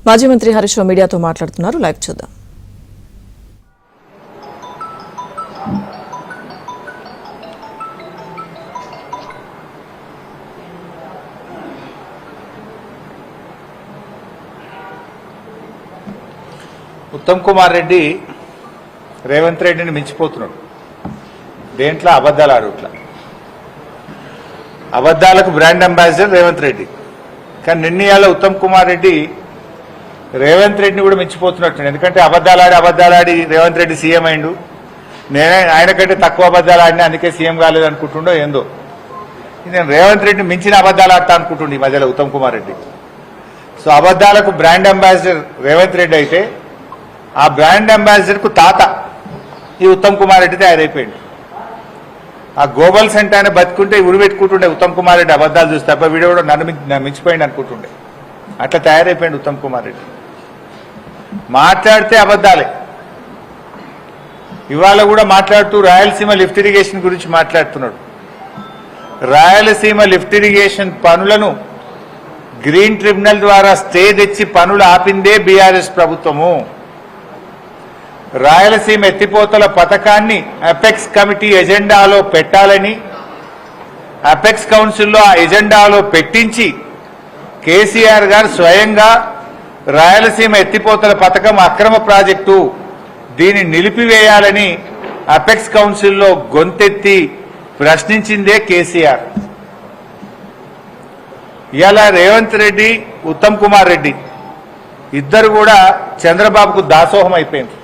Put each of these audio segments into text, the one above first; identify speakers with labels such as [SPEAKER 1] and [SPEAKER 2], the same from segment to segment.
[SPEAKER 1] మాజీ మంత్రి హరీష్ రావు మీడియాతో మాట్లాడుతున్నారు. లైవ్ చూద్దాం.
[SPEAKER 2] ఉత్తమ్ కుమార్ రెడ్డి రేవంత్ రెడ్డిని మించిపోతున్నాడు. దేంట్లో అబద్ధాలు ఆడుట్లా. అబద్ధాలకు బ్రాండ్ అంబాసిడర్ రేవంత్ రెడ్డి. కానీ నిన్నయాల ఉత్తమ్ కుమార్ రెడ్డి రేవంత్ రెడ్డిని కూడా మించిపోతున్నట్టు. ఎందుకంటే అబద్ధాలాడి రేవంత్ రెడ్డి సీఎం అయిండు. ఆయన కంటే తక్కువ అబద్ధాలు ఆడినా అందుకే సీఎం కాలేదు అనుకుంటుండో ఏందో. నేను రేవంత్ రెడ్డిని మించిన అబద్ధాలు ఆడతా అనుకుంటుండే ఈ మధ్యలో ఉత్తమ్ కుమార్ రెడ్డి. సో అబద్ధాలకు బ్రాండ్ అంబాసిడర్ రేవంత్ రెడ్డి అయితే ఆ బ్రాండ్ అంబాసిడర్ కు తాత ఈ ఉత్తమ్ కుమార్ రెడ్డి తయారైపోయింది. ఆ గోబల్స్ అంటే ఆయన బతుకుంటే ఉరిపెట్టుకుంటుండే ఉత్తమ్ కుమార్ రెడ్డి అబద్ధాలు చూస్తే తప్ప వీడియో కూడా నన్ను మించిపోయింది అనుకుంటుండే. అట్లా తయారైపోయింది ఉత్తమ్ కుమార్ రెడ్డి. మాట్లాడితే అబద్ధాలే. ఇవాళ కూడా మాట్లాడుతూ రాయలసీమ లిఫ్ట్ ఇరిగేషన్ గురించి మాట్లాడుతున్నాడు. రాయలసీమ లిఫ్ట్ ఇరిగేషన్ పనులను గ్రీన్ ట్రిబ్యునల్ ద్వారా స్టే తెచ్చి పనులు ఆపిందే బీఆర్ఎస్ ప్రభుత్వము. రాయలసీమ ఎత్తిపోతల పథకాన్ని అపెక్స్ కమిటీ ఎజెండాలో పెట్టాలని అపెక్స్ కౌన్సిల్లో ఆ ఎజెండాలో పెట్టించి కేసీఆర్ గారు స్వయంగా రాయలసీమ ఎత్తిపోతల పథకం అక్రమ ప్రాజెక్టు, దీన్ని నిలిపివేయాలని అపెక్స్ కౌన్సిల్లో గొంతెత్తి ప్రశ్నించిందే కేసీఆర్. ఇలా రేవంత్ రెడ్డి ఉత్తమ్ కుమార్ రెడ్డి ఇద్దరు కూడా చంద్రబాబుకు దాసోహం అయిపోయింది.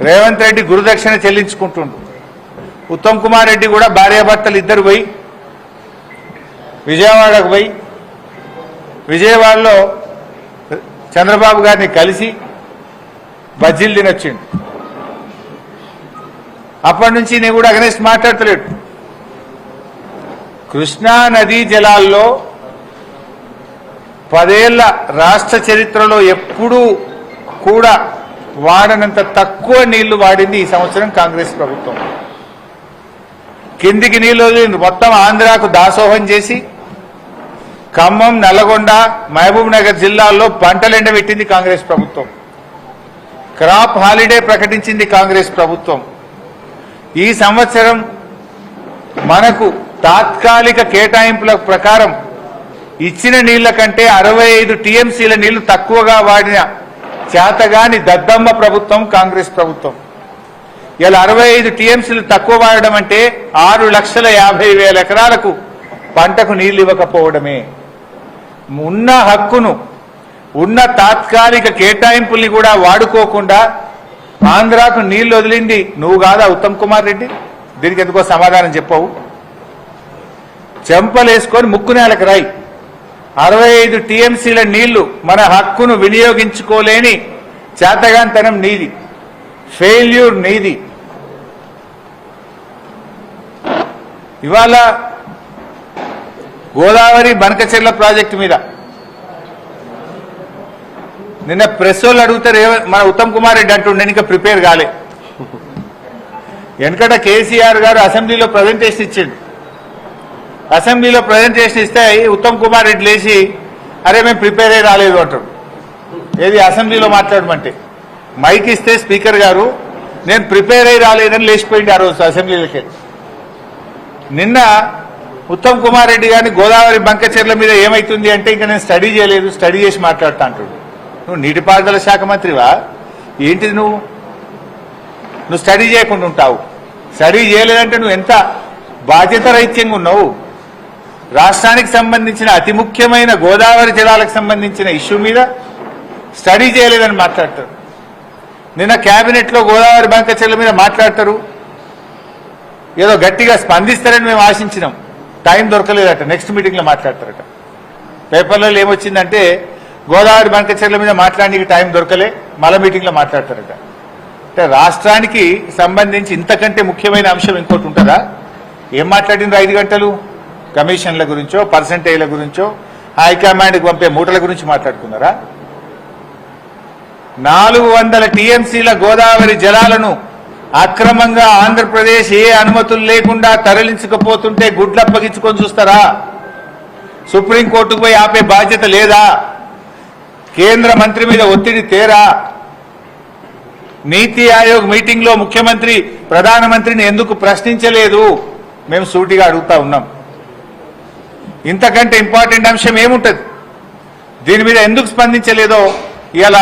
[SPEAKER 2] రేవంత్ రెడ్డి గురుదక్షిణ చెల్లించుకుంటుండు. ఉత్తమ్ కుమార్ రెడ్డి కూడా భార్యాభర్తలు ఇద్దరు పోయి విజయవాడకు పోయి విజయవాడలో చంద్రబాబు గారిని కలిసి బజ్జీలు తినొచ్చిండు. అప్పటి నుంచి నేను కూడా అగనెస్ట్ మాట్లాడతలేడు. కృష్ణా నదీ జలాల్లో 10 ఏళ్ల రాష్ట్ర చరిత్రలో ఎప్పుడూ కూడా వాడనంత తక్కువ నీళ్లు వాడింది ఈ సంవత్సరం కాంగ్రెస్ ప్రభుత్వం. కిందికి నీళ్లు వదిలింది. మొత్తం ఆంధ్రాకు దాసోహం చేసి ఖమ్మం, నల్లగొండ, మహబూబ్ నగర్ జిల్లాల్లో పంటలు ఎండబెట్టింది కాంగ్రెస్ ప్రభుత్వం. క్రాప్ హాలిడే ప్రకటించింది కాంగ్రెస్ ప్రభుత్వం. ఈ సంవత్సరం మనకు తాత్కాలిక కేటాయింపుల ప్రకారం ఇచ్చిన నీళ్ల కంటే 65 టీఎంసీల నీళ్లు తక్కువగా వాడిన చేతగాని దద్దమ్మ ప్రభుత్వం కాంగ్రెస్ ప్రభుత్వం. ఇలా 65 టీఎంసీలు తక్కువ వాడడం అంటే 6,50,000 ఎకరాలకు పంటకు నీళ్లు ఇవ్వకపోవడమే. ఉన్న హక్కును, ఉన్న తాత్కాలిక కేటాయింపుల్ని కూడా వాడుకోకుండా ఆంధ్రాకు నీళ్లు వదిలింది నువ్వు కాదా ఉత్తమ్ కుమార్ రెడ్డి? దీనికి ఎందుకో సమాధానం చెప్పవు. చెంపలేసుకొని ముక్కు నేలకు రాయి. 65 టీఎంసీల నీళ్లు మన హక్కును వినియోగించుకోలేని చేతగాంతనం నీది, ఫెయిల్యూర్ నీది. ఇవాళ గోదావరి బనకచెర్ల ప్రాజెక్టు మీద నిన్న ప్రెస్ వాళ్ళు అడుగుతారు, మన ఉత్తమ్ కుమార్ రెడ్డి అంటుండే ఇంకా ప్రిపేర్ కాలే. వెనకట కేసీఆర్ గారు అసెంబ్లీలో ప్రజెంటేషన్ ఇచ్చిండు. అసెంబ్లీలో ప్రజెంటేషన్ ఇస్తే ఉత్తమ్ కుమార్ రెడ్డి లేచి అరే మేము ప్రిపేర్ అయ్యి రాలేదు అంటాడు. ఏది అసెంబ్లీలో మాట్లాడమంటే మైక్ ఇస్తే స్పీకర్ గారు నేను ప్రిపేర్ అయ్యి రాలేదని లేచిపోయింది ఆ రోజు అసెంబ్లీలకి. నిన్న ఉత్తమ్ కుమార్ రెడ్డి గారిని గోదావరి బంకచెర్ల మీద ఏమైతుంది అంటే ఇంకా నేను స్టడీ చేయలేదు, స్టడీ చేసి మాట్లాడుతా అంటాడు. నువ్వు నీటిపారుదల శాఖ మంత్రివా ఏంటిది? నువ్వు స్టడీ చేయకుండా ఉంటావు. స్టడీ చేయలేదంటే నువ్వు ఎంత బాధ్యత రహిత్యంగా ఉన్నావు. రాష్ట్రానికి సంబంధించిన అతి ముఖ్యమైన గోదావరి జలాలకు సంబంధించిన ఇష్యూ మీద స్టడీ చేయలేదని మాట్లాడతారు. నిన్న కేబినెట్ లో గోదావరి బంకచెర్ల మీద మాట్లాడతారు. ఏదో గట్టిగా స్పందిస్తారని మేము ఆశించినాం. టైం దొరకలేదట. నెక్స్ట్ మీటింగ్ లో మాట్లాడతారట. పేపర్లలో ఏమొచ్చిందంటే గోదావరి బంకచెర్ల మీద మాట్లాడడానికి టైం దొరకలే, మళ్ళా మీటింగ్ లో మాట్లాడతారట. అంటే రాష్ట్రానికి సంబంధించి ఇంతకంటే ముఖ్యమైన అంశం ఇంకోటి ఉంటుందా? ఏం మాట్లాడినరు 5 గంటలు? కమిషన్ల గురించో, పర్సంటేజ్ల గురించో, హైకమాండ్కి పంపే మూటల గురించి మాట్లాడుకున్నారా? 400 టీఎంసీల గోదావరి జలాలను అక్రమంగా ఆంధ్రప్రదేశ్ ఏ అనుమతులు లేకుండా తరలించకపోతుంటే గుడ్లప్పగించుకొని చూస్తారా? సుప్రీంకోర్టుకు పోయి ఆపే బాధ్యత లేదా? కేంద్ర మంత్రి మీద ఒత్తిడి తేరా నీతి ఆయోగ్ మీటింగ్ లో ముఖ్యమంత్రి ప్రధానమంత్రిని ఎందుకు ప్రశ్నించలేదు మేము సూటిగా అడుగుతా ఉన్నాం. ఇంతకంటే ఇంపార్టెంట్ అంశం ఏముంటది? దీని మీద ఎందుకు స్పందించలేదో ఇవాళ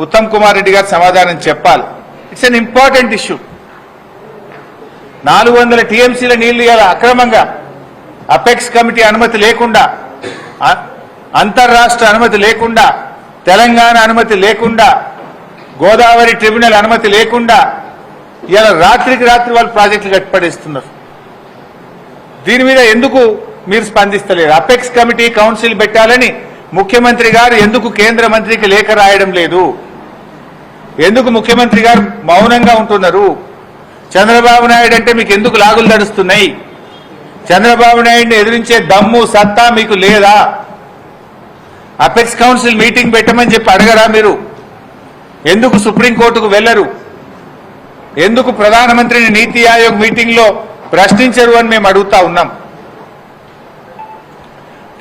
[SPEAKER 2] ఉత్తమ్ కుమార్ రెడ్డి గారు సమాధానం చెప్పాలి. It's an important issue. 400 టీఎంసీల నీళ్లు ఇవాళ అక్రమంగా అపెక్స్ కమిటీ అనుమతి లేకుండా, అంతర్రాష్ట్ర అనుమతి లేకుండా, తెలంగాణ అనుమతి లేకుండా, గోదావరి ట్రిబ్యునల్ అనుమతి లేకుండా ఇలా రాత్రికి రాత్రి వాళ్ళు ప్రాజెక్టులు కట్టిపడేస్తున్నారు. దీని మీద ఎందుకు మీరు స్పందిస్తలేరు? అపెక్స్ కమిటీ కౌన్సిల్ పెట్టాలని ముఖ్యమంత్రి గారు ఎందుకు కేంద్ర మంత్రికి లేఖ రాయడం లేదు? ఎందుకు ముఖ్యమంత్రి గారు మౌనంగా ఉంటున్నారు? చంద్రబాబు నాయుడు అంటే మీకు ఎందుకు లాగులు నడుస్తున్నాయి? చంద్రబాబు నాయుడిని ఎదిరించే దమ్ము సత్తా మీకు లేదా? అపెక్స్ కౌన్సిల్ మీటింగ్ పెట్టమని చెప్పి అడగరా మీరు? ఎందుకు సుప్రీంకోర్టుకు వెళ్లరు? ఎందుకు ప్రధానమంత్రిని నీతి ఆయోగ్ మీటింగ్ లో ప్రశ్నించరు అని మేము అడుగుతా ఉన్నాం.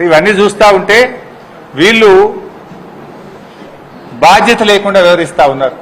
[SPEAKER 2] ఇవన్నీ చూస్తా ఉంటే వీళ్ళు బాధ్యత లేకుండా వ్యవహరిస్తా ఉన్నారు.